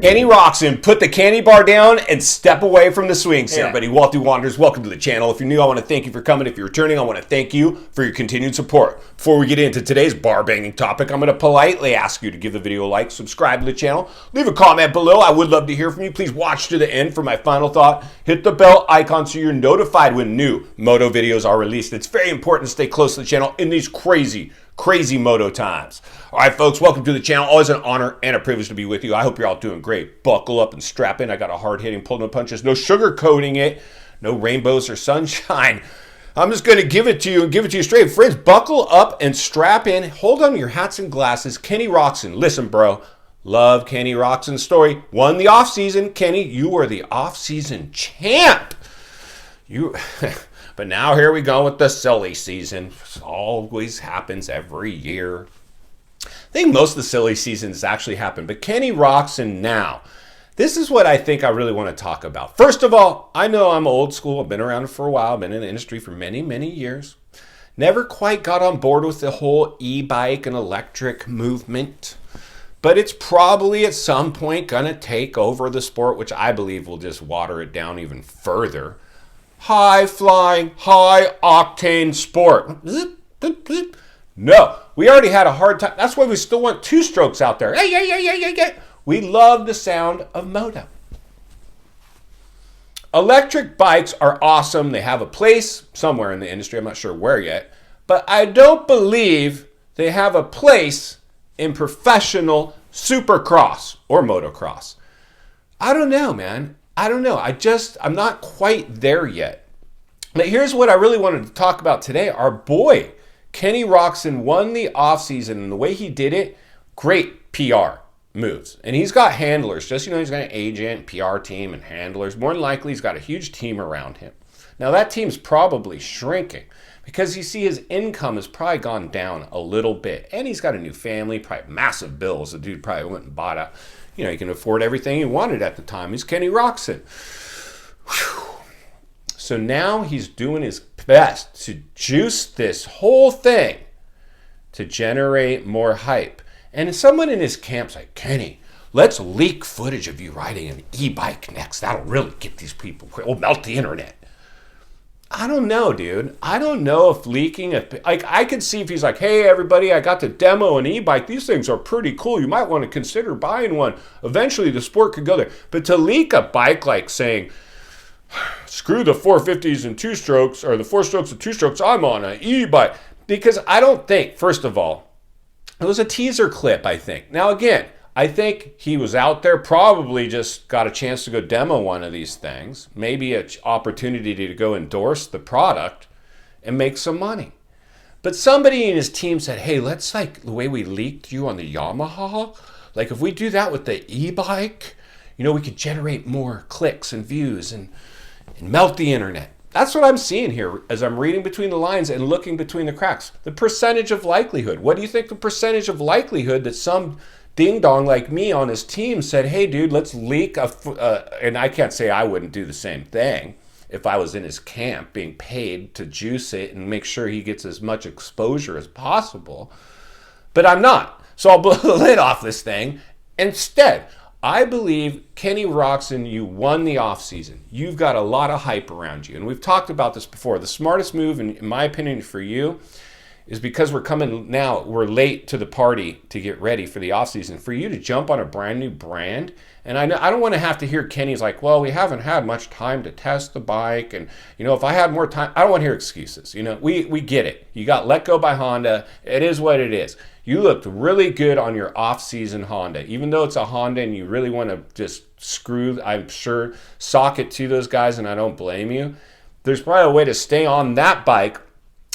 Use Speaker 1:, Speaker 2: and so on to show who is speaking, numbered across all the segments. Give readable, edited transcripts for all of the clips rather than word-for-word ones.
Speaker 1: Kenny Roxon, put the candy bar down and step away from the swings. Hey everybody, Walty Wanderers, welcome to the channel. If you're new, I want to thank you for coming. If you're returning, I want to thank you for your continued support. Before we get into today's bar banging topic, I'm going to politely ask you to give the video a like, subscribe to the channel, leave a comment below. I would love to hear from you. Please watch to the end for my final thought. Hit the bell icon so you're notified when new moto videos are released. It's very important to stay close to the channel in these crazy moto times. All right, folks, welcome to the channel. Always an honor and a privilege to be with you. I hope you're all doing great. Buckle up and strap in. I got a hard-hitting pull no punches, no sugar-coating it, no rainbows or sunshine. I'm just going to give it to you and give it to you straight. Friends, buckle up and strap in. Hold on to your hats and glasses. Kenny Roxon. Listen, bro. Love Kenny Roxon's story. Won the offseason. Kenny, you are the offseason champ. But now here we go with the silly season. It always happens every year. I think most of the silly seasons actually happen. But Kenny Roxon now. This is what I think I really want to talk about. First of all, I know I'm old school. I've been around for a while. I've been in the industry for many, many years. Never quite got on board with the whole e-bike and electric movement. But it's probably at some point going to take over the sport, which I believe will just water it down even further. High-flying, high-octane sport. No, we already had a hard time. That's why we still want two-strokes out there. We love the sound of moto. Electric bikes are awesome. They have a place somewhere in the industry. I'm not sure where yet. But I don't believe they have a place in professional supercross or motocross. I don't know, man. I don't know. I'm not quite there yet. But here's what I really wanted to talk about today. Our boy, Kenny Roxon, won the offseason, and the way he did it, great PR moves. And he's got handlers. Just, he's got an agent, PR team, and handlers. More than likely, he's got a huge team around him. Now, that team's probably shrinking because you see his income has probably gone down a little bit. And he's got a new family, probably massive bills. The dude probably went and bought a, he can afford everything he wanted at the time. He's Kenny Roxon. Whew. So now he's doing his best to juice this whole thing to generate more hype. And someone in his camp's like, Kenny, let's leak footage of you riding an e-bike next. That'll really get these people. We'll melt the internet. I don't know, dude. I don't know if leaking I could see if he's like, hey, everybody, I got to demo an e-bike. These things are pretty cool. You might want to consider buying one. Eventually, the sport could go there. But to leak a bike like saying, screw the 450s and two strokes, or the four strokes and two strokes, I'm on an e-bike. Because I don't think, first of all, it was a teaser clip, I think. Now, again, I think he was out there, probably just got a chance to go demo one of these things, maybe an opportunity to go endorse the product and make some money. But somebody in his team said, hey, let's like the way we leaked you on the Yamaha, like if we do that with the e-bike, we could generate more clicks and views and melt the internet. That's what I'm seeing here as I'm reading between the lines and looking between the cracks. The percentage of likelihood. What do you think the percentage of likelihood that some ding-dong like me on his team said, hey, dude, let's leak and I can't say I wouldn't do the same thing if I was in his camp being paid to juice it and make sure he gets as much exposure as possible. But I'm not. So I'll blow the lid off this thing. Instead, I believe, Kenny Roxon, you won the offseason. You've got a lot of hype around you. And we've talked about this before. The smartest move, in my opinion, for you is because we're late to the party to get ready for the offseason, for you to jump on a brand new brand. And I don't want to have to hear Kenny's like, well, we haven't had much time to test the bike. And, if I had more time, I don't want to hear excuses. We get it. You got let go by Honda. It is what it is. You looked really good on your off-season Honda. Even though it's a Honda and you really want to just sock it to those guys, and I don't blame you. There's probably a way to stay on that bike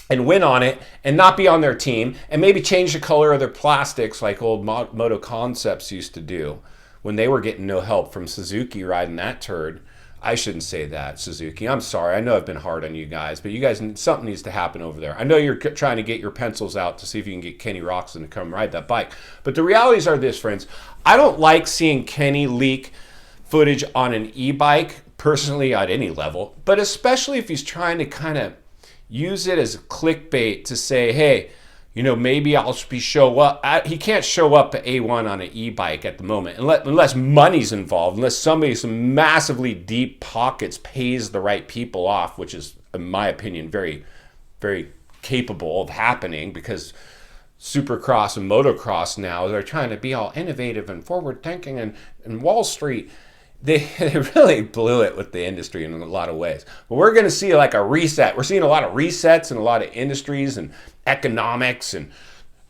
Speaker 1: and win on it and not be on their team and maybe change the color of their plastics like old Moto Concepts used to do when they were getting no help from Suzuki riding that turd. I shouldn't say that, Suzuki. I'm sorry. I know I've been hard on you guys, but you guys, something needs to happen over there. I know you're trying to get your pencils out to see if you can get Kenny Roxon to come ride that bike. But the realities are this, friends. I don't like seeing Kenny leak footage on an e-bike, personally, at any level, but especially if he's trying to kind of use it as clickbait to say, hey, you know, maybe I'll be show up. He can't show up at A1 on an e-bike at the moment unless money's involved, unless somebody some massively deep pockets pays the right people off, which is, in my opinion, very, very capable of happening, because Supercross and motocross now, they're trying to be all innovative and forward thinking, and Wall Street, they really blew it with the industry in a lot of ways. But we're going to see like a reset. We're seeing a lot of resets in a lot of industries and economics and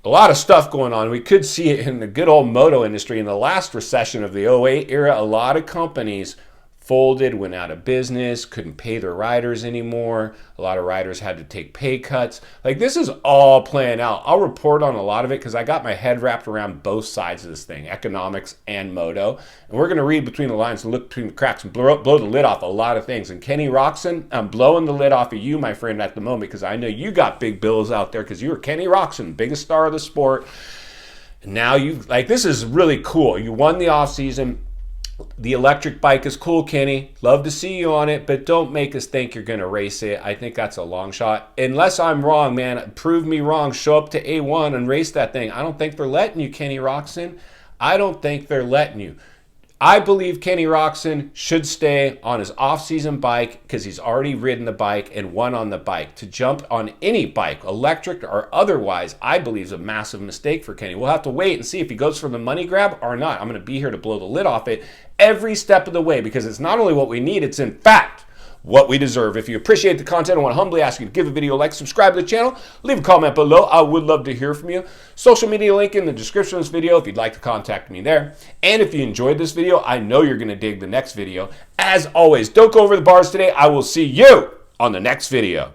Speaker 1: a lot of stuff going on. We could see it in the good old moto industry. In the last recession of the '08 era, a lot of companies folded, went out of business, couldn't pay their riders anymore. A lot of riders had to take pay cuts. Like, this is all playing out. I'll report on a lot of it because I got my head wrapped around both sides of this thing, economics and moto. And we're going to read between the lines and look between the cracks and blow the lid off a lot of things. And Kenny Roczen, I'm blowing the lid off of you, my friend, at the moment, because I know you got big bills out there because you were Kenny Roczen, biggest star of the sport. And now this is really cool. You won the offseason. The electric bike is cool, Kenny. Love to see you on it, but don't make us think you're going to race it. I think that's a long shot. Unless I'm wrong, man. Prove me wrong. Show up to A1 and race that thing. I don't think they're letting you, Kenny Roczen. I don't think they're letting you. I believe Kenny Roczen should stay on his off-season bike because he's already ridden the bike and won on the bike. To jump on any bike, electric or otherwise, I believe is a massive mistake for Kenny. We'll have to wait and see if he goes for the money grab or not. I'm going to be here to blow the lid off it every step of the way, because it's not only what we need, it's in fact what we deserve. If you appreciate the content, I want to humbly ask you to give the video a like, subscribe to the channel, leave a comment below. I would love to hear from you. Social media link in the description of this video if you'd like to contact me there. And if you enjoyed this video, I know you're going to dig the next video. As always, don't go over the bars today. I will see you on the next video.